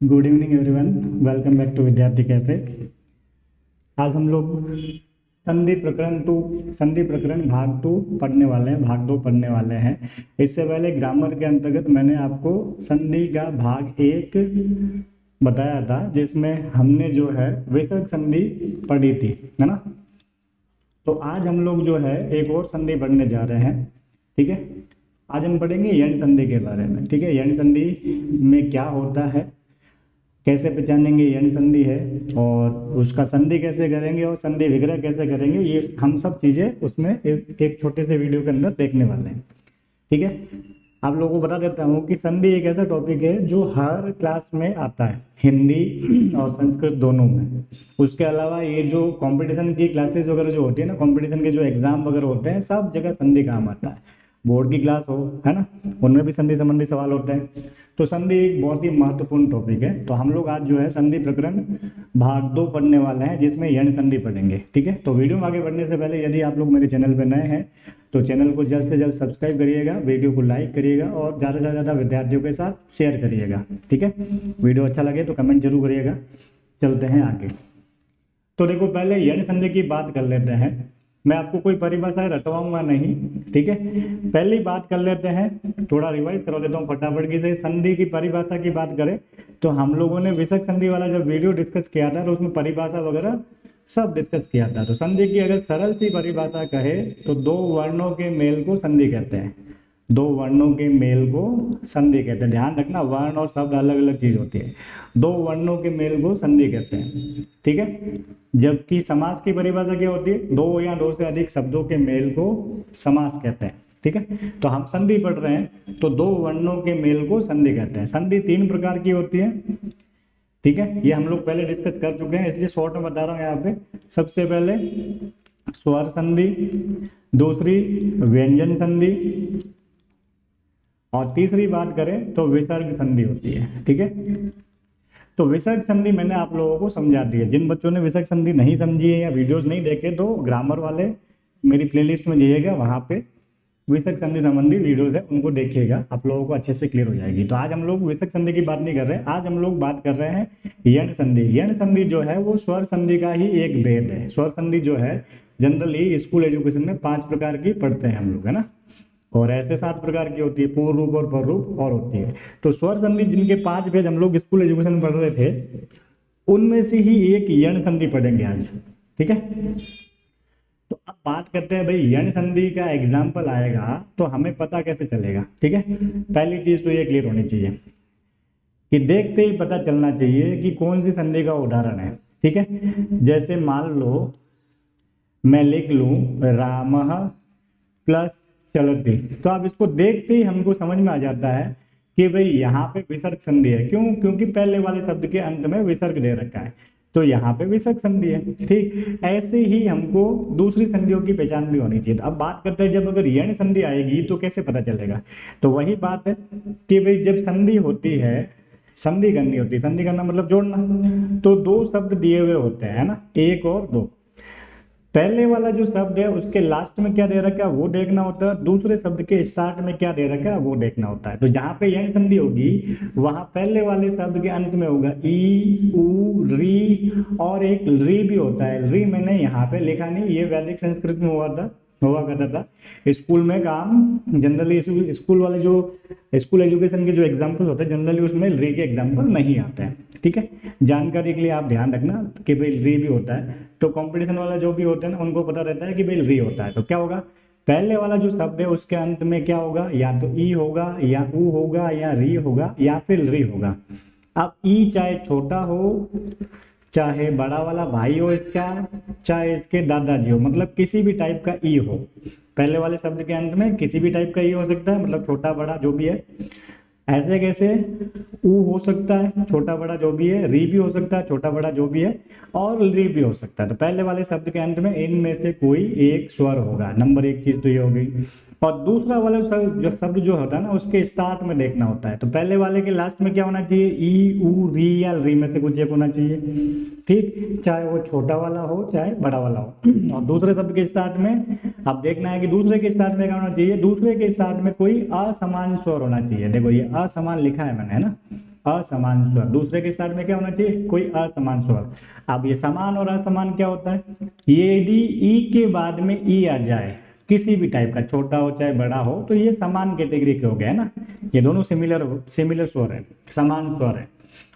Good evening everyone. Welcome back to Vidyarthi cafe. आज हम लोग संधि प्रकरण भाग टू पढ़ने वाले हैं, भाग दो पढ़ने वाले हैं। इससे पहले ग्रामर के अंतर्गत मैंने आपको संधि का भाग एक बताया था, जिसमें हमने जो है विसर्ग संधि पढ़ी थी, है ना। तो आज हम लोग जो है एक और संधि पढ़ने जा रहे हैं, ठीक है। आज हम पढ़ेंगे यण संधि के बारे में, ठीक है। यण संधि में क्या होता है, कैसे पहचानेंगे यण संधि है, और उसका संधि कैसे करेंगे और संधि विग्रह कैसे करेंगे, ये हम सब चीज़ें उसमें एक छोटे से वीडियो के अंदर देखने वाले हैं, ठीक है। आप लोगों को बता देता हूँ कि संधि एक ऐसा टॉपिक है जो हर क्लास में आता है, हिंदी और संस्कृत दोनों में। उसके अलावा ये जो कंपटीशन की क्लासेस वगैरह जो होती है ना, कंपटीशन के जो एग्जाम वगैरह होते हैं, सब जगह संधि काम आता है। बोर्ड की क्लास हो, है ना, उनमें भी संधि संबंधी सवाल होते हैं। तो संधि एक बहुत ही महत्वपूर्ण टॉपिक है। तो हम लोग आज जो है संधि प्रकरण भाग दो पढ़ने वाले हैं, जिसमें यण संधि पढ़ेंगे, ठीक है। तो वीडियो में आगे बढ़ने से पहले यदि आप लोग मेरे चैनल पर नए हैं तो चैनल को जल्द से जल्द सब्सक्राइब करिएगा, वीडियो को लाइक करिएगा और ज़्यादा से ज़्यादा विद्यार्थियों के साथ शेयर करिएगा, ठीक है। वीडियो अच्छा लगे तो कमेंट जरूर करिएगा। चलते हैं आगे। तो देखो, पहले यण संधि की बात कर लेते हैं। मैं आपको कोई परिभाषा रटवाऊंगा नहीं, ठीक है। पहली बात कर लेते हैं, थोड़ा रिवाइज करवा देता हूँ फटाफट की से। संधि की परिभाषा की बात करें तो हम लोगों ने विसर्ग संधि वाला जब वीडियो डिस्कस किया था तो उसमें परिभाषा वगैरह सब डिस्कस किया था। तो संधि की अगर सरल सी परिभाषा कहे तो दो वर्णों के मेल को संधि कहते हैं। दो वर्णों के मेल को संधि कहते हैं। ध्यान रखना, वर्ण और शब्द अलग अलग चीज होती है। दो वर्णों के मेल को संधि कहते हैं, ठीक है। जबकि समास की परिभाषा क्या होती है, दो या दो से अधिक शब्दों के मेल को समास कहते हैं, ठीक है। तो हम संधि पढ़ रहे हैं तो दो वर्णों के मेल को संधि कहते हैं। संधि तीन प्रकार की होती है, ठीक है। ये हम लोग पहले डिस्कस कर चुके हैं, इसलिए शॉर्ट में बता रहा हूँ यहाँ पे। सबसे पहले स्वर संधि, दूसरी व्यंजन संधि, और तीसरी बात करें तो विसर्ग संधि होती है, ठीक है। तो विसर्ग संधि मैंने आप लोगों को समझा दी है। जिन बच्चों ने विसर्ग संधि नहीं समझी है या वीडियोस नहीं देखे तो ग्रामर वाले मेरी प्लेलिस्ट में जाइएगा, वहां पे विसर्ग संधि संबंधी वीडियोस है, उनको देखिएगा, आप लोगों को अच्छे से क्लियर हो जाएगी। तो आज हम लोग विसर्ग संधि की बात नहीं कर रहे हैं, आज हम लोग बात कर रहे हैं यण संधि। यण संधि जो है वो स्वर संधि का ही एक भेद है। स्वर संधि जो है जनरली स्कूल एजुकेशन में 5 प्रकार की पढ़ते हैं हम लोग, है ना। और ऐसे 7 प्रकार की होती है, पूर्व रूप और पर रूप और होती है। तो स्वर संधि जिनके 5 भेद हम लोग स्कूल एजुकेशन में पढ़ रहे थे, उनमें से ही एक यण संधि पढ़ेंगे आज, ठीक है। तो अब बात करते हैं भाई, यण संधि का एग्जाम्पल आएगा तो हमें पता कैसे चलेगा, ठीक है। पहली चीज तो ये क्लियर होनी चाहिए कि देखते ही पता चलना चाहिए कि कौन सी संधि का उदाहरण है, ठीक है। जैसे मान लो मैं लिख लूं रामः प्लस चलती, तो आप इसको देखते ही हमको समझ में आ जाता है कि भाई यहाँ पे विसर्ग संधि है। क्यों? क्योंकि पहले वाले शब्द के अंत में विसर्ग दे रखा है, तो यहाँ पे विसर्ग संधि है, ठीक। ऐसे ही हमको दूसरी संधियों की पहचान भी होनी चाहिए। अब बात करते हैं, जब अगर यण संधि आएगी तो कैसे पता चलेगा। तो वही बात है कि भाई जब संधि होती है, संधि करनी होती है, संधि करना मतलब जोड़ना, तो दो शब्द दिए हुए होते हैं ना, एक और दो। पहले वाला जो शब्द है उसके लास्ट में क्या दे रखा है वो देखना होता है, दूसरे शब्द के स्टार्ट में क्या दे रखा है वो देखना होता है। तो जहां पे यण संधि होगी वहां पहले वाले शब्द के अंत में होगा ई, ऊ, री, और एक री भी होता है। री मैंने यहाँ पे लिखा नहीं, ये वैदिक संस्कृत में हुआ करता था। स्कूल में काम जनरली, स्कूल वाले जो स्कूल एजुकेशन के जो एग्जाम्पल होते हैं जनरली उसमें री के एग्जाम्पल नहीं आते हैं, ठीक है। जानकारी के लिए आप ध्यान रखना कि भाई री भी होता है। तो कंपटीशन वाला जो भी होता है ना, उनको पता रहता है कि भाई री होता है। तो क्या होगा, पहले वाला जो शब्द है उसके अंत में क्या होगा, या तो ई होगा या ऊ होगा या री होगा या फिर री होगा। अब ई चाहे छोटा हो, चाहे बड़ा वाला भाई हो इसका, चाहे इसके दादाजी हो, मतलब किसी भी टाइप का ई हो, पहले वाले शब्द के अंत में किसी भी टाइप का ई हो सकता है, मतलब छोटा बड़ा जो भी है। ऐसे कैसे, ऊ हो सकता है छोटा बड़ा जो भी है, री भी हो सकता है छोटा बड़ा जो भी है, और री भी हो सकता है। तो पहले वाले शब्द के अंत में इनमें से कोई एक स्वर होगा, नंबर एक चीज तो ये हो गई। और दूसरा वाला शब्द जो होता है ना उसके स्टार्ट में देखना होता है। तो पहले वाले के लास्ट में क्या होना चाहिए, ई, ऊ, री या री में से कुछ एक होना चाहिए, ठीक, चाहे वो छोटा वाला हो चाहे बड़ा वाला हो। और दूसरे शब्द के स्टार्ट में अब देखना है कि दूसरे के स्टार्ट में क्या होना चाहिए, दूसरे के स्टार्ट में कोई असमान स्वर होना चाहिए। देखो ये असमान लिखा है मैंने, है ना, असमान स्वर। दूसरे के स्टार्ट में क्या होना चाहिए, कोई असमान स्वर। अब ये समान और असमान क्या होता है, ये यदि ई के बाद में ई आ जाए किसी भी टाइप का, छोटा हो चाहे बड़ा हो, तो ये समान कैटेगरी के हो गए ना, ये दोनों सिमिलर स्वर है, समान स्वर है।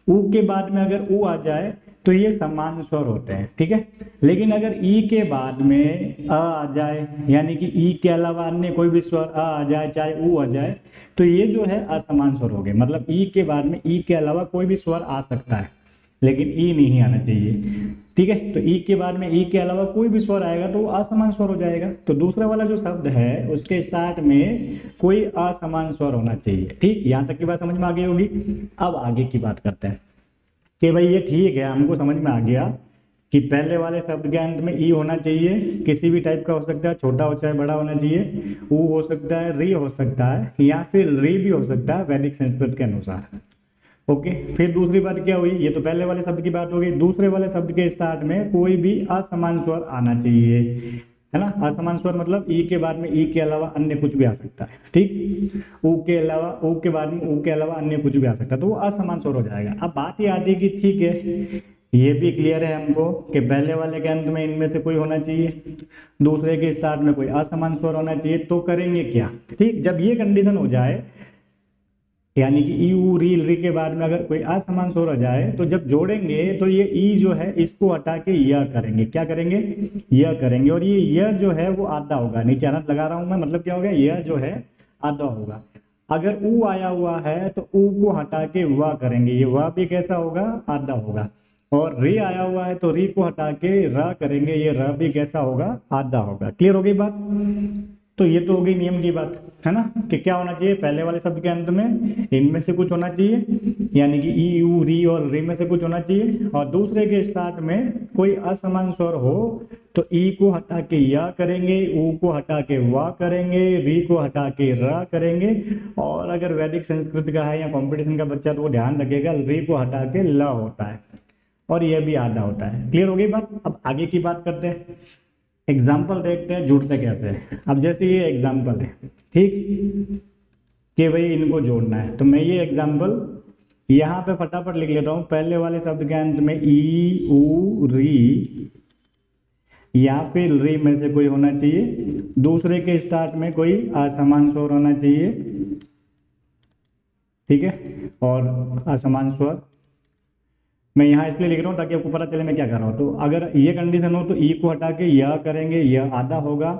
ऊ के बाद में अगर ऊ आ जाए तो ये समान स्वर होते हैं, ठीक है। लेकिन अगर ई के बाद में आ जाए, यानी कि ई के अलावा अन्य कोई भी स्वर आ जाए, चाहे ऊ आ जाए, तो ये जो है असमान स्वर हो गए। मतलब ई के बाद में ई के अलावा कोई भी स्वर आ सकता है, लेकिन ई नहीं आना चाहिए, ठीक है। तो ई के बाद में ई के अलावा कोई भी स्वर आएगा तो वो असमान स्वर हो जाएगा। तो दूसरा वाला जो शब्द है उसके स्टार्ट में कोई असमान स्वर होना चाहिए, ठीक। यहाँ तक की बात समझ में आ गई होगी। अब आगे की बात करते हैं कि भाई ये ठीक है, हमको समझ में आ गया कि पहले वाले शब्द के अंत में ई होना चाहिए, किसी भी टाइप का हो सकता है, छोटा हो चाहे बड़ा होना चाहिए। ऊ हो सकता है, री हो सकता है, या फिर री भी हो सकता है वैदिक संस्कृत के अनुसार। ओके, फिर दूसरी बात क्या हुई, ये तो पहले वाले शब्द की बात हो गई। दूसरे वाले शब्द के स्टार्ट में कोई भी असमान स्वर आना चाहिए, है ना। असमान स्वर मतलब ई के बाद में ई के अलावा अन्य कुछ भी आ सकता है, ठीक। ऊ के अलावा, ऊ के बाद में ऊ के अलावा अन्य कुछ भी आ सकता है, तो वो असमान स्वर हो जाएगा। अब बात ये आती है कि ठीक है, ये भी क्लियर है हमको कि पहले वाले के अंत में इनमें से कोई होना चाहिए, दूसरे के स्टार्ट में कोई असमान स्वर होना चाहिए। तो करेंगे क्या, ठीक। जब ये कंडीशन हो जाए, यानी कि ई ऊ री री के बाद में अगर कोई असमान स्वर आ जाए, तो जब जोड़ेंगे तो ये ई जो है इसको हटा के य करेंगे। क्या करेंगे, य करेंगे। और ये य जो है वो आधा होगा, नीचे अनंत लगा रहा हूं मैं, मतलब क्या होगा, य जो है आधा होगा। अगर ऊ आया हुआ है तो ऊ को हटा के व करेंगे, ये व भी कैसा होगा, आधा होगा। और री आया हुआ है तो री को हटा के र करेंगे, ये र भी कैसा होगा, आधा होगा। क्लियर हो गई बात। तो ये तो हो गई नियम की बात, है ना, कि क्या होना चाहिए, पहले वाले शब्द के अंत में इनमें से कुछ होना चाहिए, यानी कि ई यू री और री में से कुछ होना चाहिए। और दूसरे के स्टार्ट में कोई असमान स्वर हो तो ई को हटा के या करेंगे, ऊ को हटा के वा करेंगे, री को हटा के र करेंगे। और अगर वैदिक संस्कृत का है या कॉम्पिटिशन का बच्चा तो वो ध्यान रखेगा, री को हटा के ल होता है और यह भी आधा होता है। क्लियर हो गई बात। अब आगे की बात करते हैं, एग्जाम्पल देखते हैं जुड़ते कैसे हैं। अब जैसे ये एग्जाम्पल है, ठीक, कि भाई इनको जोड़ना है, तो मैं ये एग्जाम्पल यहाँ पे फटाफट लिख लेता हूँ। पहले वाले शब्द के अंत में ई ऊ री या फिर री में से कोई होना चाहिए, दूसरे के स्टार्ट में कोई असमान स्वर होना चाहिए, ठीक है। और असमान स्वर मैं यहाँ इसलिए लिख रहा हूँ ताकि आपको पता चले मैं क्या कर रहा हूँ। तो अगर ये कंडीशन हो तो ई को हटा के य करेंगे, यह आधा होगा।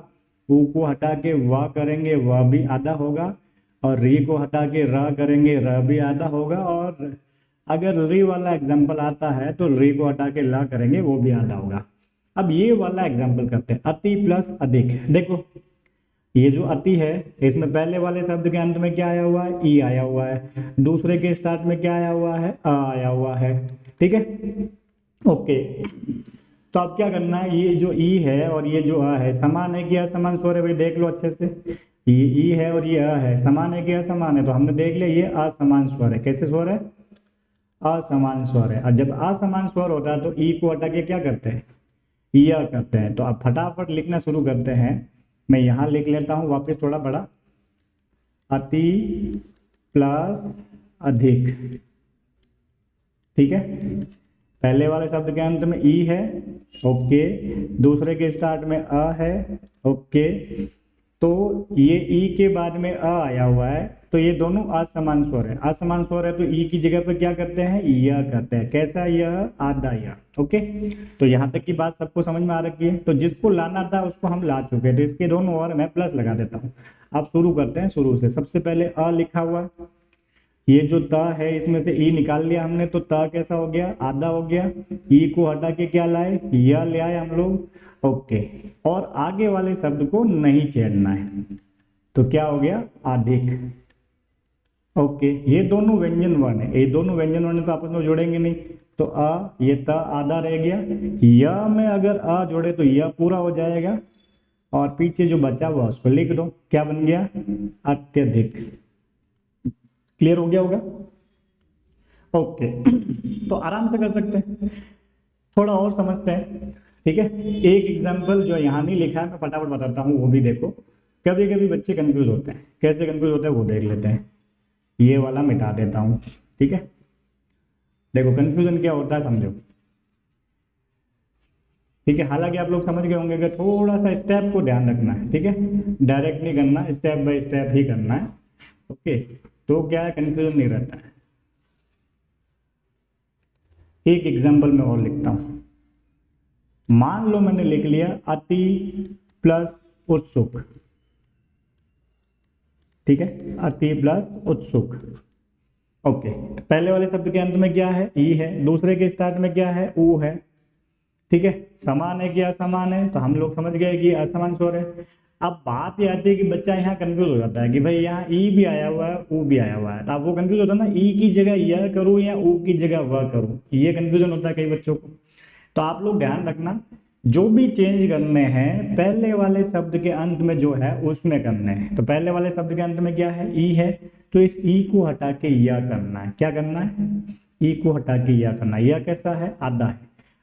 ऊ को हटा के व करेंगे, वह भी आधा होगा। और री को हटा के र करेंगे, र भी आधा होगा। और अगर री वाला एग्जाम्पल आता है तो री को हटा के ला करेंगे, वो भी आधा होगा। अब ये वाला एग्जाम्पल करते हैं, अति प्लस अधिक। देखो ये जो अति है इसमें पहले वाले शब्द के अंत में क्या आया हुआ है, ई आया हुआ है। दूसरे के स्टार्ट में क्या आया हुआ है, अ आया हुआ है, ठीक है। ओके, तो अब क्या करना है, ये जो ई है और ये जो अ है समान है कि असमान स्वर है, भाई देख लो अच्छे से। ये ई है और ये अ है, समान है कि असमान है, तो हमने देख लिया ये असमान स्वर है। कैसे स्वर है, असमान स्वर है। और जब असमान स्वर होता है तो ई को हटा के क्या करते हैं, यह करते हैं। तो अब फटाफट लिखना शुरू करते हैं। मैं यहाँ लिख लेता हूँ वापस थोड़ा बड़ा, अति प्लस अधिक, ठीक है। पहले वाले शब्द के अंत में ई है, ओके। दूसरे के स्टार्ट में अ है, ओके। तो ये ई के बाद में अ आया हुआ है, तो ये दोनों असमान स्वर है। असमान स्वर है तो ई की जगह पे क्या करते हैं, यह करते हैं। कैसा, यह आधा यह, ओके। तो यहाँ तक की बात सबको समझ में आ रखी है। तो जिसको लाना था उसको हम ला चुके हैं, तो इसके दोनों और मैं प्लस लगा देता हूँ। अब शुरू करते हैं शुरू से। सबसे पहले अ लिखा हुआ, ये जो त है इसमें से ई निकाल लिया हमने, तो त कैसा हो गया, आधा हो गया। ई को हटा के क्या लाए, यह ले आए हम लोग, ओके। और आगे वाले शब्द को नहीं छेड़ना है, तो क्या हो गया, अधिक, ओके। ये दोनों व्यंजन वर्ण है, ये दोनों व्यंजन वर्ण तो आपस में जोड़ेंगे नहीं, तो अ, ये त आधा रह गया। य में अगर अ जोड़े तो यह पूरा हो जाएगा, और पीछे जो बचा हुआ उसको लिख दो, क्या बन गया, अत्यधिक। क्लियर हो गया होगा, ओके। तो आराम से कर सकते हैं, थोड़ा और समझते हैं, ठीक है। एक एग्जांपल जो यहाँ नहीं लिखा है मैं फटाफट बताता हूँ, वो भी देखो। कभी कभी बच्चे कंफ्यूज होते हैं, कैसे कंफ्यूज होते हैं वो देख लेते हैं। ये वाला मिटा देता हूँ, ठीक है। देखो कंफ्यूजन क्या होता है समझो, ठीक है। हालांकि आप लोग समझ गए होंगे कि थोड़ा सा स्टेप को ध्यान रखना है, ठीक है, डायरेक्ट नहीं करना, स्टेप बाय स्टेप ही करना है, ओके। तो क्या है, कंफ्यूजन नहीं रहता है। एक एग्जांपल मैं और लिखता हूं। मान लो मैंने लिख लिया अति प्लस उत्सुक, ठीक है, अति प्लस उत्सुक, ओके। पहले वाले शब्द के अंत में क्या है, ई है, दूसरे के स्टार्ट में क्या है, ऊ है, ठीक है। समान है कि असमान है, तो हम लोग समझ गए कि असमान स्वर है। अब बात ये आती है कि बच्चा यहाँ कंफ्यूज हो जाता है कि भाई यहाँ ई भी आया हुआ है, ऊ भी आया हुआ है, तो अब वो कंफ्यूज होता है ना, ई की जगह यह करूँ या ऊ की जगह वह करूँ, ये कंफ्यूजन होता है कई बच्चों को। तो आप लोग ध्यान रखना, जो भी चेंज करने हैं पहले वाले शब्द के अंत में जो है उसमें करने हैं। तो पहले वाले शब्द के अंत में क्या है, ई है, तो इस ई को हटा के या करना है। क्या करना है, ई को हटा के या करना है। यह कैसा है, आधा है।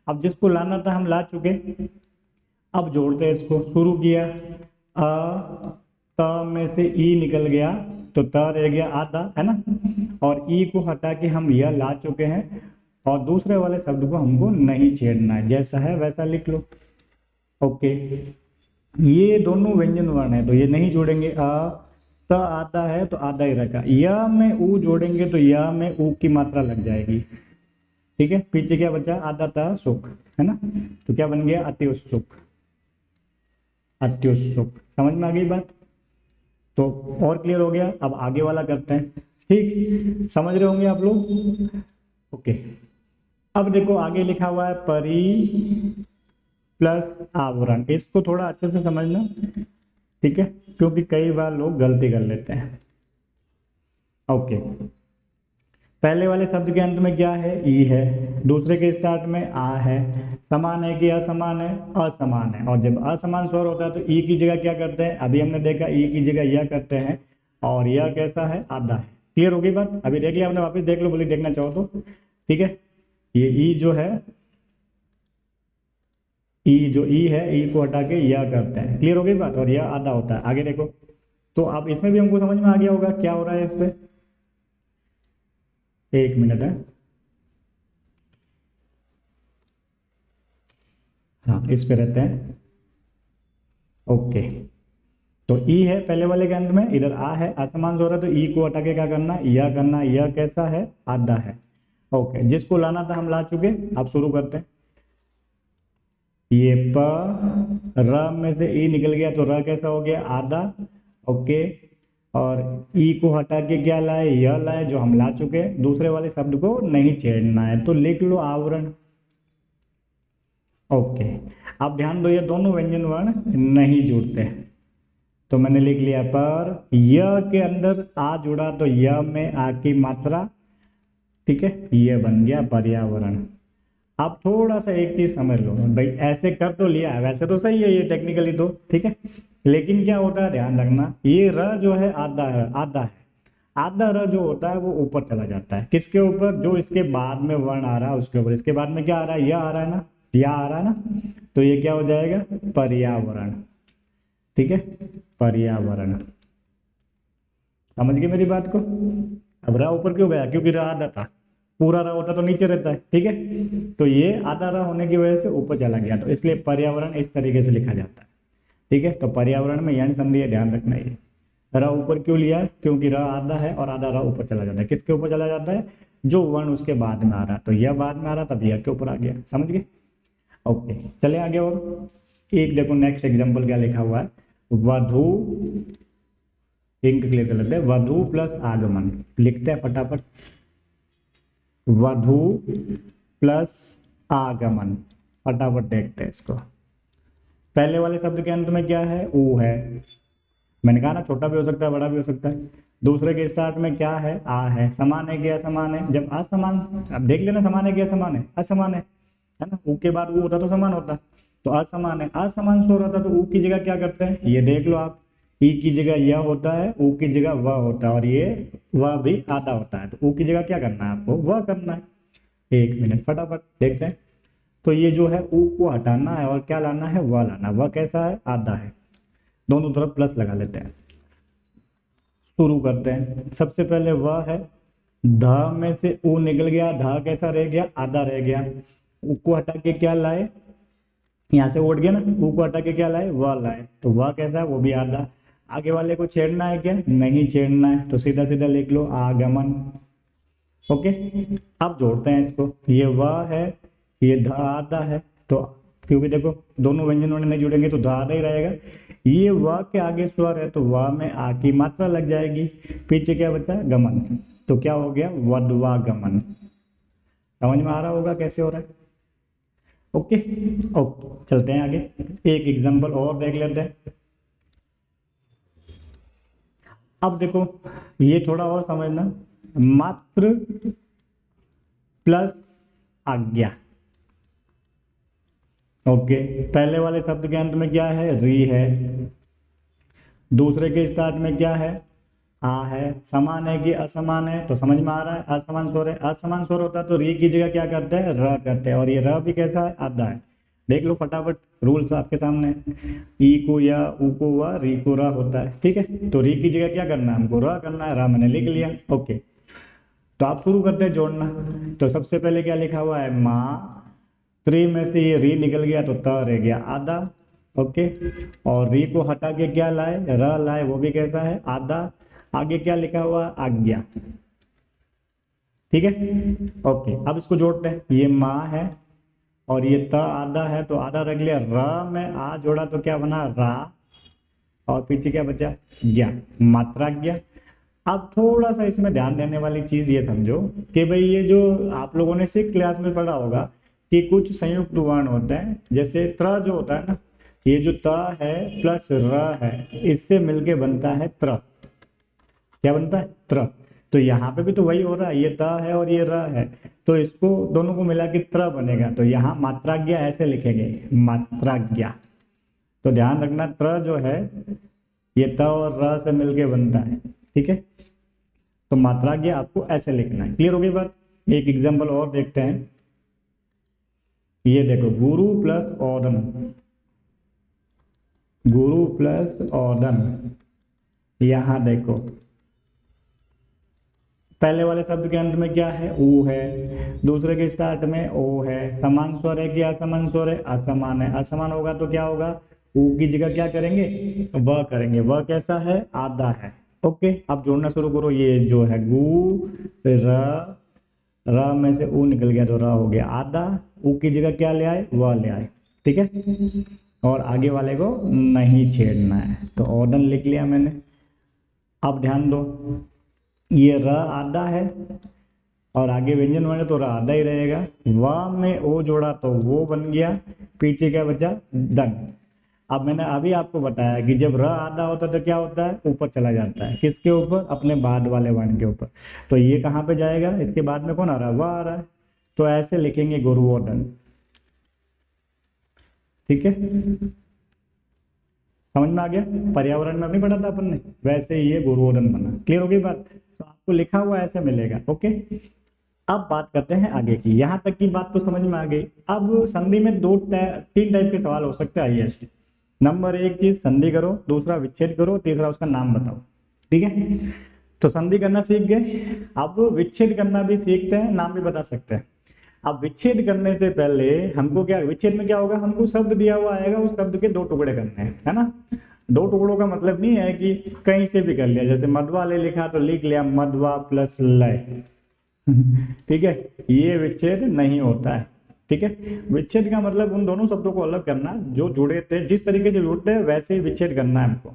अब जिसको लाना था हम ला चुके, अब जोड़ते हैं इसको। शुरू किया अ त में से ई निकल गया, तो त रह गया आधा, है ना। और ई को हटा के हम यह ला चुके हैं, और दूसरे वाले शब्द को हमको नहीं छेड़ना है, जैसा है वैसा लिख लो, ओके। ये दोनों व्यंजन वर्ण है तो ये नहीं जोड़ेंगे, अ त आधा है तो आधा ही रखा। या में ऊ जोड़ेंगे तो या में ऊ की मात्रा लग जाएगी, ठीक है। पीछे क्या बचा, आधा था सुख, है ना, तो क्या बन गया, अति उत्सुक, अति उत्सुक। समझ में आ गई बात, तो और क्लियर हो गया। अब आगे वाला करते हैं, ठीक, समझ रहे होंगे आप लोग, ओके। अब देखो आगे लिखा हुआ है परि प्लस आवरण, इसको थोड़ा अच्छे से समझना, ठीक है, क्योंकि कई बार लोग गलती कर लेते हैं, ओके। पहले वाले शब्द के अंत में क्या है, ई है, दूसरे के स्टार्ट में आ है। समान है कि असमान है, असमान है। और जब असमान स्वर होता है तो ई की जगह क्या करते हैं, अभी हमने देखा ई की जगह यह करते हैं, और यह कैसा है, आधा है। क्लियर हो गई बात, अभी देख लिया आपने, वापस देख लो, बोली देखना चाहो तो, ठीक है। ये ई जो है, ई जो ई है, ई को हटा के यह करते हैं, क्लियर हो गई बात, और यह आधा होता है। आगे देखो, तो अब इसमें भी हमको समझ में आ गया होगा क्या हो रहा है इस पे। एक मिनट है, हाँ इस पे रहते हैं, ओके। तो ई है पहले वाले के अंत में, इधर आ है, असमान स्वर है, तो ई को हटा के क्या करना, यह करना, यह कैसा है, आधा है, ओके। जिसको लाना था हम ला चुके, अब शुरू करते हैं। ये प र में से ई निकल गया, तो र कैसा हो गया, आधा, ओके। और ई को हटा के क्या लाए, यह लाए जो हम ला चुके। दूसरे वाले शब्द को नहीं छेड़ना है, तो लिख लो आवरण, ओके। अब ध्यान दो, ये दोनों व्यंजन वर्ण नहीं जुड़ते, तो मैंने लिख लिया पर य के अंदर आ जुड़ा, तो य में आ की मात्रा, ठीक है, ये बन गया पर्यावरण। आप थोड़ा सा एक चीज समझ लो भाई, ऐसे कर तो लिया है, वैसे तो सही है ये टेक्निकली तो, ठीक है, लेकिन क्या होता है ध्यान रखना, ये र जो है आधा है, आधा है, आधा र जो होता है वो ऊपर चला जाता है, किसके ऊपर, जो इसके बाद में वर्ण आ रहा है उसके ऊपर। इसके बाद में क्या आ रहा है, यह आ रहा है ना, यह आ रहा है ना, तो ये क्या हो जाएगा, पर्यावरण, ठीक है, पर्यावरण। समझ गए मेरी बात को। अब रा ऊपर क्यों गया, क्योंकि रा आधा था, पूरा रा होता तो नीचे रहता है, ठीक है, तो ये आधा रा होने की वजह से ऊपर चला गया, तो इसलिए पर्यावरण इस तरीके से लिखा जाता है, ठीक है। तो पर्यावरण में यण संधि है, ध्यान रखना। ये रा ऊपर क्यों लिया है, क्योंकि रा आधा है और आधा रा ऊपर चला जाता है। किसके ऊपर चला जाता है, जो वर्ण उसके बाद में आ रहा है, तो यह बाद में आ रहा तब यह के ऊपर आ गया, समझ गए, ओके। चले आगे, और एक देखो नेक्स्ट एग्जाम्पल क्या लिखा हुआ है, वधु, इंक क्लियर कर लेते हैं, वधु प्लस आगमन, लिखते हैं फटाफट, वधु प्लस आगमन, फटाफट देखते हैं इसको। पहले वाले शब्द के अंत में क्या है, ऊ है, मैंने कहा ना छोटा भी हो सकता है बड़ा भी हो सकता है। दूसरे के स्टार्ट में क्या है, आ है। समान है कि असमान है, जब असमान, अब देख लेना, समान है कि असमान है, असमान है ना, ऊ के बाद ऊ होता तो समान होता, तो असमान है, असमान स्वर होता तो ऊ की जगह क्या करते हैं, ये देख लो आप, ई की जगह यह होता है, ऊ की जगह वह होता है, और ये वह भी आधा होता है, तो ऊ की जगह क्या करना है आपको, वह करना है। एक मिनट फटाफट देखते हैं, तो ये जो है ऊ को हटाना है और क्या लाना है, वह लाना। वह कैसा है, आधा है, दोनों तरफ प्लस लगा लेते हैं। शुरू करते हैं, सबसे पहले वह है, ध में से ऊ निकल गया, ध कैसा रह गया, आधा रह गया। ऊ को हटा के क्या लाए, यहाँ से उठ गया ना, ऊ को हटा के क्या लाए, वह लाए, तो वह कैसा है, वो भी आधा। आगे वाले को छेड़ना है क्या, नहीं छेड़ना है, तो सीधा सीधा लिख लो आगमन। ओके, अब जोड़ते हैं इसको, ये वह है, ये ध आधा है, तो क्योंकि देखो दोनों व्यंजन वाले नहीं जुड़ेंगे तो ध आधा ही रहेगा। ये व के आगे स्वर है तो व में आ की मात्रा लग जाएगी, पीछे क्या बचा, गमन, तो क्या हो गया, वधवागमन। समझ में आ रहा होगा कैसे हो रहा है। ओके ओके, चलते हैं आगे, एक एग्जांपल और देख लेते हैं। अब देखो ये थोड़ा और समझना, मात्र प्लस आज्ञा। ओके, पहले वाले शब्द के अंत में क्या है, री है, दूसरे के स्टार्ट में क्या है, आ है। समान है कि असमान है, तो समझ में आ रहा है असमान स्वर है। असमान स्वर होता है तो री की जगह क्या करते हैं, र करते हैं, और ये र भी कैसा है, आधा है। देख लो फटाफट, रूल्स आपके सामने, ई को या ऊ को व, री को र होता है, ठीक है। तो री की जगह क्या करना है, हमको र करना है, र मैंने लिख लिया। ओके, तो आप शुरू करते हैं जोड़ना। तो सबसे पहले क्या लिखा हुआ है, माँ, त्री में से ये री निकल गया तो त रह गया आधा। ओके, और री को हटा के क्या लाए, र लाए, वो भी कैसा है, आधा। आगे क्या लिखा हुआ, आज्ञा, ठीक है। ओके, अब इसको जोड़ते हैं, ये माँ है और ये त आधा है, तो आधा रख लिया, र में आ जोड़ा तो क्या बना, रा, और पीछे क्या बचा, ज्ञा, मात्रा ज्ञा। अब थोड़ा सा इसमें ध्यान देने वाली चीज ये समझो कि भाई ये जो आप लोगों ने 6th क्लास में पढ़ा होगा कि कुछ संयुक्त वर्ण होते हैं, जैसे त्र जो होता है ना, ये जो त है प्लस र है, इससे मिलके बनता है त्र। क्या बनता है, त्र। तो यहाँ पे भी तो वही हो रहा है, ये त है और ये र है, तो इसको दोनों को मिला के त्र बनेगा। तो यहाँ मात्राज्ञा ऐसे लिखेंगे, मात्राज्ञा। तो ध्यान रखना, त्र जो है ये त और र से मिलके बनता है, ठीक है। तो मात्राज्ञा आपको ऐसे लिखना है। क्लियर हो गई बात। एक एग्जांपल और देखते हैं, ये देखो, गुरु प्लस औदन, गुरु प्लस औदन। यहां देखो पहले वाले शब्द के अंत में क्या है, ऊ है, दूसरे के स्टार्ट में ओ है। समान स्वर है कि असमान स्वर है, असमान है। असमान होगा तो क्या होगा, ऊ की जगह क्या करेंगे, व करेंगे। व कैसा है, आधा है। ओके, अब जोड़ना शुरू करो। ये जो है गु र, र में से ऊ निकल गया तो र हो गया आधा, ऊ की जगह क्या ले आए, व ले आए, ठीक है। और आगे वाले को नहीं छेड़ना है, तो औदन लिख लिया मैंने। अब ध्यान दो, ये र आधा है और आगे व्यंजन बने तो र आधा ही रहेगा। व में ओ जोड़ा तो वो बन गया, पीछे क्या बचा, दन। अब मैंने अभी आपको बताया कि जब र आधा होता है तो क्या होता है, ऊपर चला जाता है, किसके ऊपर, अपने बाद वाले वर्ण के ऊपर। तो ये कहाँ पे जाएगा, इसके बाद में कौन आ रहा है, वह आ रहा है। तो ऐसे लिखेंगे गुरुओदन, ठीक है। समझ में आ गया, पर्यावरण में नहीं पढ़ा था अपन ने, वैसे ही ये गुरुओदन बना। क्लियर हो गई बात। तो आपको लिखा हुआ ऐसे मिलेगा। ओके, अब बात करते हैं आगे की। यहाँ तक की बात तो समझ में आ गई। अब संधि में तीन टाइप के सवाल हो सकते हैं हाईएस्ट। नंबर 1 चीज संधि करो, दूसरा विच्छेद करो, तीसरा उसका नाम बताओ, ठीक है। तो संधि करना सीख गए, अब विच्छेद करना भी सीखते हैं, नाम भी बता सकते हैं। अब विच्छेद करने से पहले हमको क्या, विच्छेद में क्या होगा, हमको शब्द दिया हुआ आएगा, उस शब्द के 2 टुकड़े करने हैं, है ना। 2 टुकड़ों का मतलब नहीं है कि कहीं से भी कर लिया, जैसे मधवा ले लिखा तो लिख लिया मधवा प्लस लय, ठीक है। ये विच्छेद नहीं होता है, ठीक है। विच्छेद का मतलब उन दोनों शब्दों को अलग करना, जो जुड़े थे, जिस तरीके से जुड़ते हैं वैसे ही विच्छेद करना है हमको।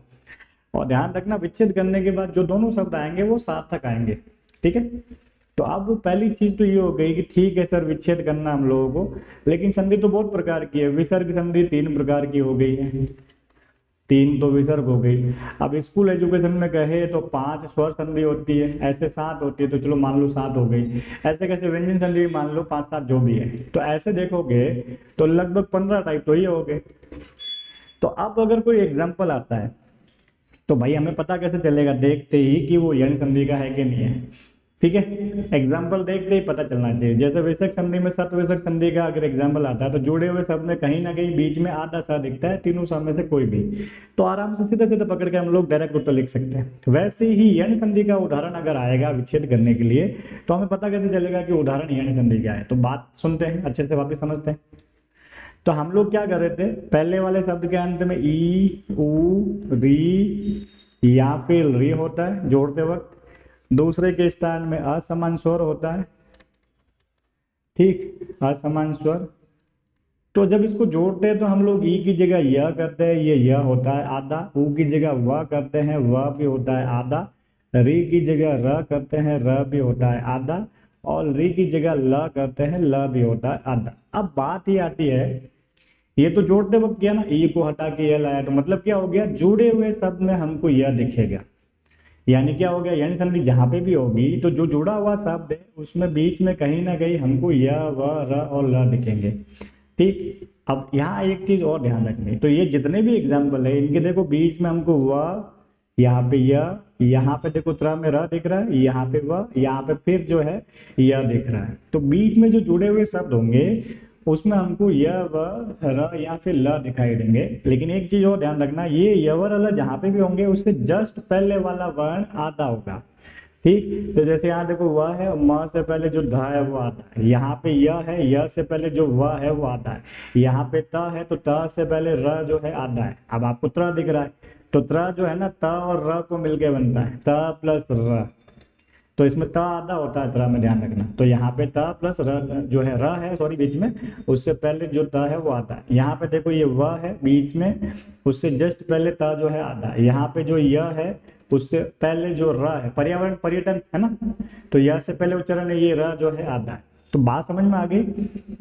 और ध्यान रखना, विच्छेद करने के बाद जो दोनों शब्द आएंगे वो सार्थक आएंगे, ठीक है। तो अब पहली चीज तो ये हो गई कि ठीक है सर विच्छेद करना हम लोगों को, लेकिन संधि तो बहुत प्रकार की है। विसर्ग संधि 3 प्रकार की हो गई है, 3 तो विसर्ग हो गई। अब स्कूल एजुकेशन में कहे तो 5 स्वर संधि होती है, ऐसे 7 होती है, तो चलो मान लो 7 हो गई। ऐसे कैसे व्यंजन संधि मान लो 5-7 जो भी है। तो ऐसे देखोगे तो लगभग 15 टाइप तो ये हो गए। तो अब अगर कोई एग्जाम्पल आता है तो भाई हमें पता कैसे चलेगा, देखते ही कि वो यण संधि का है कि नहीं है। ठीक है, एग्जाम्पल देखते ही पता चलना चाहिए। जैसे विषयक संधि में सत विषयक संधि का अगर एग्जाम्पल आता है तो जुड़े हुए शब्द में कहीं ना कहीं बीच में आधा सा दिखता है, तीनों सा में से कोई भी, तो आराम से सीधा सीधा पकड़ के हम लोग डायरेक्ट उत्तर लिख सकते हैं। तो वैसे ही यण संधि का उदाहरण अगर आएगा विच्छेद करने के लिए तो हमें पता कैसे चलेगा कि उदाहरण यण संधि क्या है। तो बात सुनते हैं, अच्छे से वापिस समझते हैं। तो हम लोग क्या कर रहे थे, पहले वाले शब्द के अंत में ई ऊ री या फिर री होता है जोड़ते वक्त, दूसरे के स्थान में असमान स्वर होता है, ठीक, असमान स्वर। तो जब इसको जोड़ते हैं तो हम लोग ई की जगह यह करते हैं, ये यह होता है आधा, ऊ की जगह वह करते हैं, वह भी होता है आधा, री की जगह र करते हैं, र भी होता है आधा, और री की जगह ल करते हैं, ल भी होता है आधा। अब बात ही आती है, ये तो जोड़ते वक्त किया ना, ई को हटा के यह लाया, तो मतलब क्या हो गया, जुड़े हुए शब्द में हमको यह दिखेगा। यानी क्या हो गया, यानी संधि जहां पे भी होगी तो जो जुड़ा हुआ शब्द है उसमें बीच में कहीं ना कहीं हमको य व र और ल दिखेंगे, ठीक। अब यहाँ एक चीज और ध्यान रखनी, तो ये जितने भी एग्जाम्पल है इनके देखो बीच में हमको व, यहाँ पे य, यहाँ पे देखो त्र में र दिख रहा है, यहाँ पे व, यहाँ पे फिर जो है य दिख रहा है। तो बीच में जो जुड़े हुए शब्द होंगे उसमें हमको य व र या फिर ल दिखाई देंगे। लेकिन एक चीज और ध्यान रखना, ये य व र ल जहाँ पे भी होंगे उससे जस्ट पहले वाला वर्ण आधा होगा, ठीक। तो जैसे यहाँ देखो वह है, म से पहले जो ध है वो आता है, यहाँ पे य है, य से पहले जो वह है वो आता है, यहाँ पे त है तो त से पहले र जो है आधा है। अब आपको त्र दिख रहा है, तो त्र जो है ना त और र को मिलके बनता है त प्लस र, तो इसमें त आधा होता है त्र में, ध्यान रखना। तो यहाँ पे त प्लस र जो है, र है सॉरी बीच में, उससे पहले जो त है वो आता है। यहाँ पे देखो ये व है बीच में, उससे जस्ट पहले त जो है आधा, यहाँ पे जो य है उससे पहले जो र है, पर्यावरण पर्यटन है ना, तो य से पहले उच्चारण है, ये र जो है आधा है। तो बात समझ में आ गई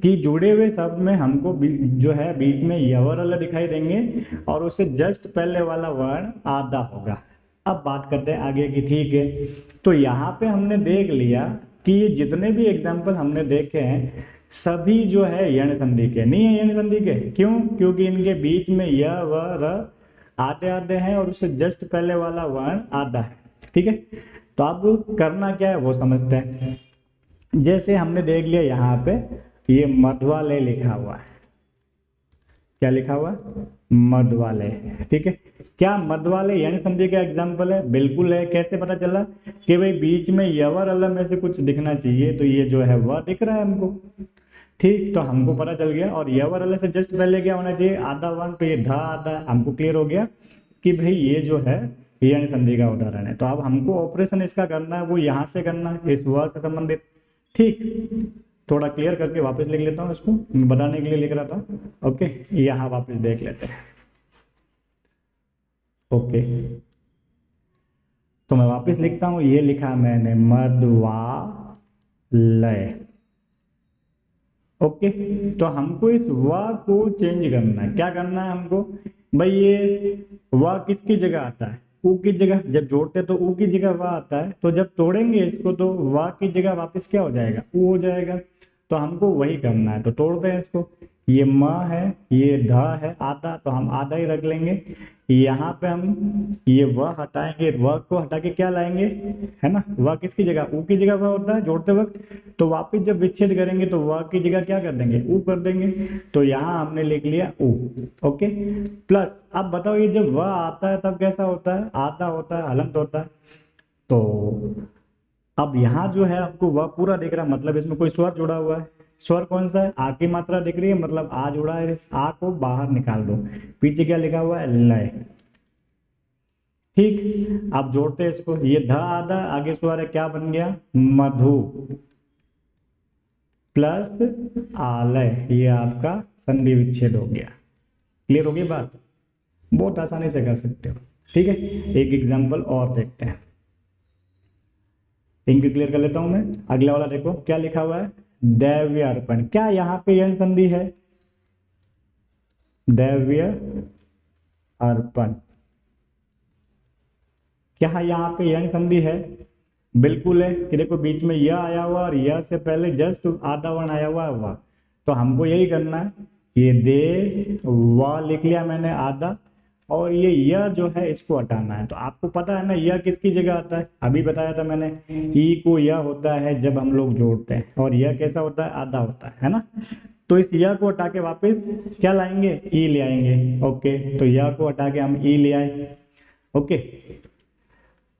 कि जुड़े हुए शब्द में हमको जो है बीच में य व र ल दिखाई देंगे और उससे जस्ट पहले वाला वर्ण आधा होगा। अब बात करते हैं आगे की, ठीक है। तो यहाँ पे हमने देख लिया कि ये जितने भी एग्जाम्पल हमने देखे हैं सभी जो है यण संधि के नहीं है, यण संधि के, क्यों, क्योंकि इनके बीच में य व र आधे आधे हैं और उससे जस्ट पहले वाला वर्ण आधा है, ठीक है। तो अब करना क्या है वो समझते हैं। जैसे हमने देख लिया यहाँ पे ये मध्वालय लिखा हुआ है, क्या लिखा हुआ है, मध्वालय, ठीक है। क्या मध्वालय यण संधि का एग्जाम्पल है? बिल्कुल है। कैसे पता चला कि भाई बीच में य व र ल में से कुछ दिखना चाहिए, तो ये जो है वह दिख रहा है हमको, ठीक। तो हमको पता चल गया, और य व र ल से जस्ट पहले क्या होना चाहिए, आधा वर्ण, तो ये धा आधा, हमको क्लियर हो गया कि भाई ये जो है यण संधि का उदाहरण है। तो अब हमको ऑपरेशन इसका करना है वो यहाँ से करना है, इस व से संबंधित, ठीक। थोड़ा क्लियर करके वापस लिख लेता हूँ, इसको बताने के लिए लिख रहा था, ओके। यहाँ वापस देख लेते हैं, ओके। तो मैं वापस लिखता हूँ, ये लिखा मैंने मध्वालय, ओके। तो हमको इस व को चेंज करना है, क्या करना है हमको, भाई ये व किसकी जगह आता है, ऊ की जगह, जब जोड़ते तो ऊ की जगह व आता है, तो जब तोड़ेंगे इसको तो व की जगह वापस क्या हो जाएगा, ऊ हो जाएगा। तो हमको वही करना है, तो तोड़ते हैं इसको, ये म है, ये ध है आधा, तो हम आधा ही रख लेंगे। यहाँ पे हम ये व हटाएंगे, व को हटा के क्या लाएंगे, है ना, व किसकी जगह, ऊ की जगह व होता है जोड़ते वक्त, तो वापस जब विच्छेद करेंगे तो व की जगह क्या कर देंगे, ऊ कर देंगे। तो यहाँ हमने लिख लिया ऊ, ओके। प्लस अब बताओ ये जब व आता है तब कैसा होता है, आधा होता है, हलंत होता है। तो अब यहाँ जो है आपको वह पूरा दिख रहा है, मतलब इसमें कोई स्वर जुड़ा हुआ है। स्वर कौन सा है, आ की मात्रा दिख रही है, मतलब आ जुड़ा है, इस आ को बाहर निकाल दो, पीछे क्या लिखा हुआ है, लय, ठीक। अब जोड़ते हैं इसको, ये ध आधा, आगे स्वर है, क्या बन गया, मधु प्लस आलय, ये आपका संधि विच्छेद हो गया। क्लियर हो गई बात, बहुत आसानी से कर सकते हो, ठीक है। एक एग्जाम्पल और देखते हैं, इनको क्लियर कर लेता हूं मैं। अगला वाला देखो क्या लिखा हुआ है, दैव्य अर्पण, क्या यहाँ पे यण संधि है, दैव्य अर्पण, क्या यहाँ पे यण संधि है, बिल्कुल है। कि देखो बीच में यह आया हुआ और यह से पहले जस्ट आधा वर्ण आया हुआ है, तो हमको यही करना है, ये दे व लिख लिया मैंने आधा, और ये य जो है इसको हटाना है। तो आपको पता है ना य किसकी जगह आता है, अभी बताया था मैंने, ई को य होता है जब हम लोग जोड़ते हैं, और य कैसा होता है, आधा होता है ना। तो इस य को हटा के वापस क्या लाएंगे, ई ले आएंगे। ओके, तो य को हटा के हम ई ले आए। ओके,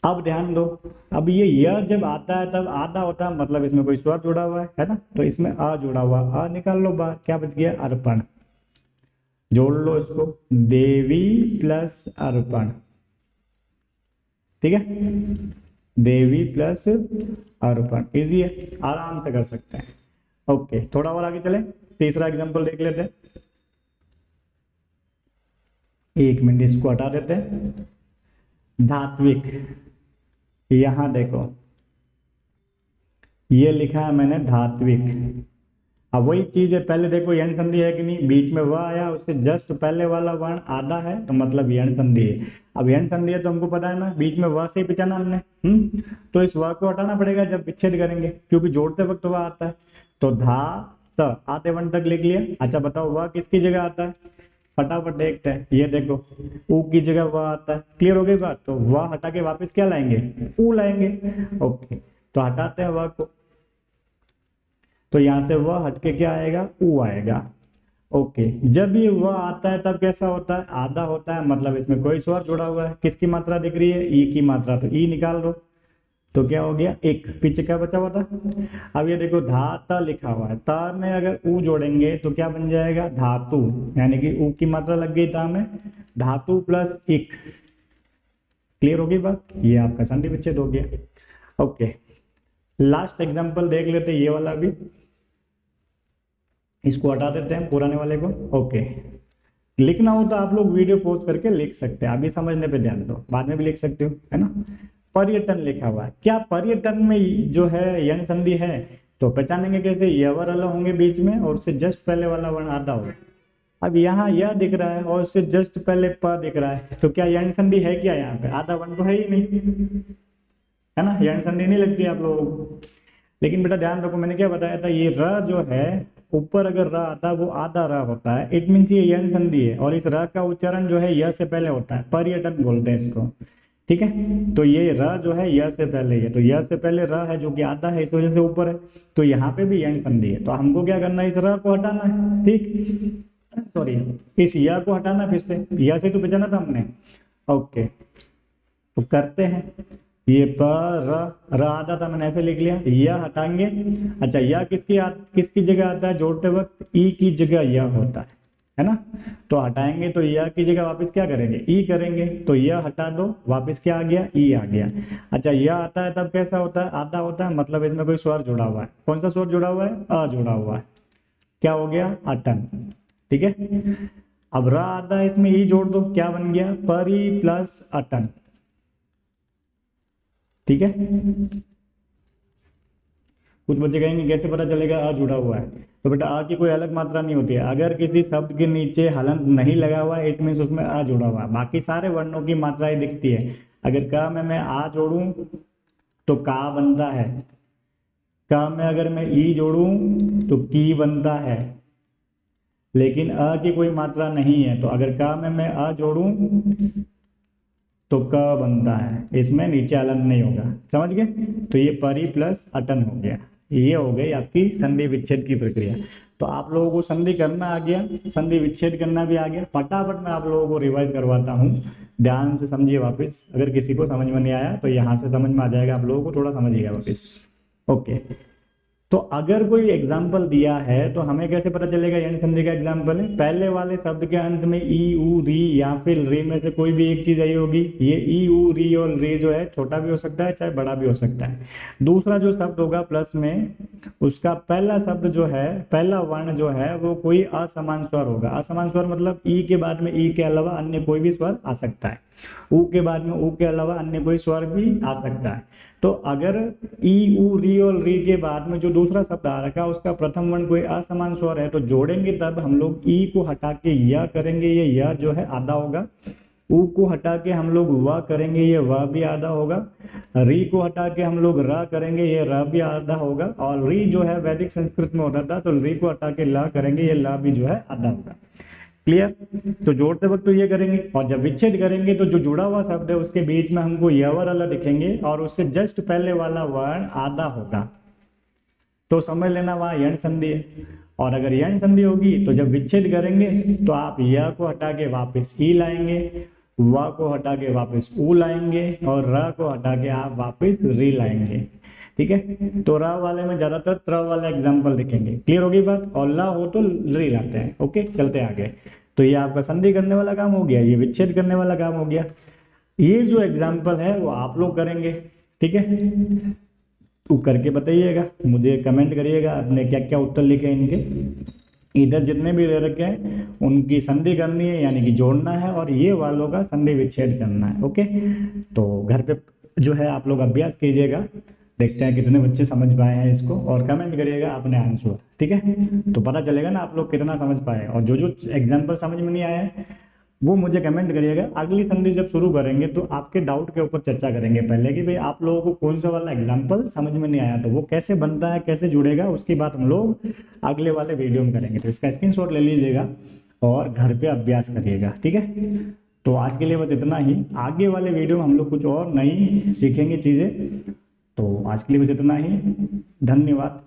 अब ध्यान दो, अब ये य जब आता है तब आधा होता है, मतलब इसमें कोई स्वर जुड़ा हुआ है ना, तो इसमें आ जुड़ा हुआ, आ निकाल लो बाहर, क्या बच गया, अर्पण। जोड़ लो इसको, देवी प्लस अर्पण, ठीक है, देवी प्लस अर्पण, इजी है, आराम से कर सकते हैं। ओके, थोड़ा और आगे चले, तीसरा एग्जांपल देख लेते हैं। एक मिनट, इसको हटा देते हैं। धात्विक, यहां देखो ये लिखा है मैंने धात्विक। अब वही चीज है, पहले देखो यण संधि है कि नहीं, बीच में वह आया, उससे जस्ट पहले वाला वर्ण आधा है तो मतलब यण संधि है। अब यण संधि है तो हमको पता है ना, बीच में वह से ही पिछाना हमने, तो इस वह को हटाना पड़ेगा जब विच्छेद करेंगे, क्योंकि जोड़ते वक्त वह आता है। तो धा त आते वर्ण तक लिख लिया। अच्छा बताओ वह किसकी जगह आता है, फटाफट देखते हैं, ये देखो ऊ की जगह वह आता है। क्लियर हो गई बात, तो वह हटा के वापस क्या लाएंगे, ऊ लाएंगे। ओके, तो हटाते हैं वह को, तो यहां से वह हटके क्या आएगा, ऊ आएगा। ओके, जब ये वह आता है तब कैसा होता है, आधा होता है, मतलब इसमें कोई स्वर जुड़ा हुआ है। किसकी मात्रा दिख रही है, ई की मात्रा, तो ई निकाल दो, तो क्या हो गया, एक, पीछे क्या बचा हुआ था। अब ये देखो धाता लिखा हुआ है, ता में अगर ऊ जोड़ेंगे तो क्या बन जाएगा, धातु, यानी कि ऊ की मात्रा लग गई ता में, धातु प्लस एक। क्लियर हो गई बात, ये आपका संधि विच्छेद हो गया। ओके, लास्ट एग्जांपल देख लेते, ये वाला भी, इसको हटा देते हैं पुराने वाले को। ओके, लिखना हो तो आप लोग वीडियो पॉज करके लिख सकते हैं, अभी समझने पे ध्यान दो, बाद में भी लिख सकते हो, है ना। पर्यटन लिखा हुआ है, क्या पर्यटन में जो है यण संधि है, तो पहचानेंगे कैसे, यवर अलग होंगे बीच में और उससे जस्ट पहले वाला वर्ण आधा होगा। अब यहाँ यह दिख रहा है और उससे जस्ट पहले प दिख रहा है, तो क्या यण संधि है क्या, यहाँ पे आधा वर्ण तो है ही नहीं, है ना, यण संधि नहीं लगती आप लोगों को। लेकिन बेटा ध्यान रखो, मैंने क्या बताया था, ये र जो है ऊपर अगर र आता वो आधा र होता है, इट मीन्स ये यण संधि है, और इस र का उच्चारण जो है य से पहले होता है, पर्यटन बोलते हैं इसको, ठीक है। तो ये र जो है य से पहले है, तो य से पहले र है जो कि आधा है, इस वजह से ऊपर है, तो यहाँ पे भी यण संधि है, तो हमको क्या करना है, इस र को हटाना है, ठीक, सॉरी इस य को हटाना, फिर से य से तो बचाना था हमने। ओके, तो करते हैं, ये पर र आधा था, मैंने ऐसे लिख लिया, यह हटाएंगे। अच्छा, यह किसकी जगह आता है, जोड़ते वक्त ई की जगह यह होता है ना, तो हटाएंगे तो यह की जगह वापस क्या करेंगे, ई करेंगे, तो यह हटा दो, वापस क्या आ गया, ई आ गया। अच्छा, यह आता है तब कैसा होता है, आधा होता है, मतलब इसमें कोई स्वर जुड़ा हुआ है, कौन सा स्वर जुड़ा हुआ है, अ जुड़ा हुआ है, क्या हो गया, अटन, ठीक है। अब र आता है, इसमें ई जोड़ दो, क्या बन गया, परी प्लस अटन, ठीक है। कुछ बच्चे कहेंगे कैसे पता चलेगा आ जुड़ा हुआ है, तो बेटा आ की कोई अलग मात्रा नहीं होती है, अगर किसी शब्द के नीचे हलंत नहीं लगा हुआ है इट मीन्स उसमें आ जुड़ा हुआ है, बाकी सारे वर्णों की मात्राएं दिखती है। अगर क में मैं आ जोड़ूं तो का बनता है, क में अगर मैं ई जोड़ूं तो की बनता है, लेकिन अ की कोई मात्रा नहीं है, तो अगर क में मैं आ जोड़ूं तो क बनता है, इसमें नीचे हलंत नहीं होगा, समझ गए। तो ये परी प्लस अटन हो गया, ये हो गई आपकी संधि विच्छेद की प्रक्रिया। तो आप लोगों को संधि करना आ गया, संधि विच्छेद करना भी आ गया, फटाफट मैं आप लोगों को रिवाइज करवाता हूँ, ध्यान से समझिए वापस, अगर किसी को समझ में नहीं आया तो यहाँ से समझ में आ जाएगा, आप लोगों को थोड़ा समझिएगा वापस। ओके, तो अगर कोई एग्जाम्पल दिया है तो हमें कैसे पता चलेगा यण संधि का एग्जाम्पल है, पहले वाले शब्द के अंत में ई उ री या फिर री में से कोई भी एक चीज आई होगी। ये ई उ री और री जो है छोटा भी हो सकता है चाहे बड़ा भी हो सकता है। दूसरा जो शब्द होगा प्लस में, उसका पहला शब्द जो है, पहला वर्ण जो है वो कोई असमान स्वर होगा। असमान स्वर मतलब ई के बाद में ई के अलावा अन्य कोई भी स्वर आ सकता है, ऊ के बाद में ऊ के अलावा अन्य कोई स्वर भी आ सकता है। तो अगर ई उ री और री के बाद में जो दूसरा शब्द आ रखा है उसका प्रथम वर्ण कोई असमान स्वर है, तो जोड़ेंगे तब हम लोग ई को हटा के य करेंगे, ये य जो है आधा होगा। ऊ को हटा के हम लोग व करेंगे, ये व भी आधा होगा। री को हटा के हम लोग र करेंगे, ये र भी आधा होगा। और री जो है वैदिक संस्कृत में होता था, तो री को हटा के ला करेंगे, ये ला भी जो है आधा होगा। क्लियर। तो जोड़ते वक्त तो ये करेंगे, और जब विच्छेद करेंगे तो जो जुड़ा हुआ शब्द है उसके बीच में हमको य वाला दिखेंगे और उससे जस्ट पहले वाला वर्ण आधा होगा, तो समझ लेना वहाँ यण संधि है। और अगर यण संधि होगी तो जब विच्छेद करेंगे तो आप य को हटा के वापस ई लाएंगे, व को हटा के वापस ऊ लाएंगे और र को हटा के आप वापस री लाएंगे। ठीक है, तो र वाले में ज्यादातर त्र वाला एग्जाम्पल दिखेंगे। क्लियर होगी बात, और ला हो तो री लाते हैं। ओके, चलते आगे। तो ये आपका संधि करने वाला काम हो गया, ये विच्छेद करने वाला काम हो गया। ये जो एग्जाम्पल है वो आप लोग करेंगे। ठीक है, तो करके बताइएगा, मुझे कमेंट करिएगा आपने क्या क्या उत्तर लिखे इनके। इधर जितने भी रह रखे हैं उनकी संधि करनी है, यानी कि जोड़ना है, और ये वालों का संधि विच्छेद करना है। ओके, तो घर पे जो है आप लोग अभ्यास कीजिएगा, देखते हैं कितने बच्चे समझ पाए हैं इसको, और कमेंट करिएगा अपने आंसर। ठीक है, तो पता चलेगा ना आप लोग कितना समझ पाए, और जो जो एग्जाम्पल समझ में नहीं आया है वो मुझे कमेंट करिएगा। अगली संधि जब शुरू करेंगे तो आपके डाउट के ऊपर चर्चा करेंगे पहले, कि भाई आप लोगों को कौन सा वाला एग्जाम्पल समझ में नहीं आया, तो वो कैसे बनता है, कैसे जुड़ेगा, उसकी बात हम लोग अगले वाले वीडियो में करेंगे। तो इसका स्क्रीनशॉट ले लीजिएगा और घर पे अभ्यास करिएगा। ठीक है, तो आज के लिए बस इतना ही। आगे वाले वीडियो में हम लोग कुछ और नई सीखेंगे चीज़ें। तो आज के लिए बस इतना ही, धन्यवाद।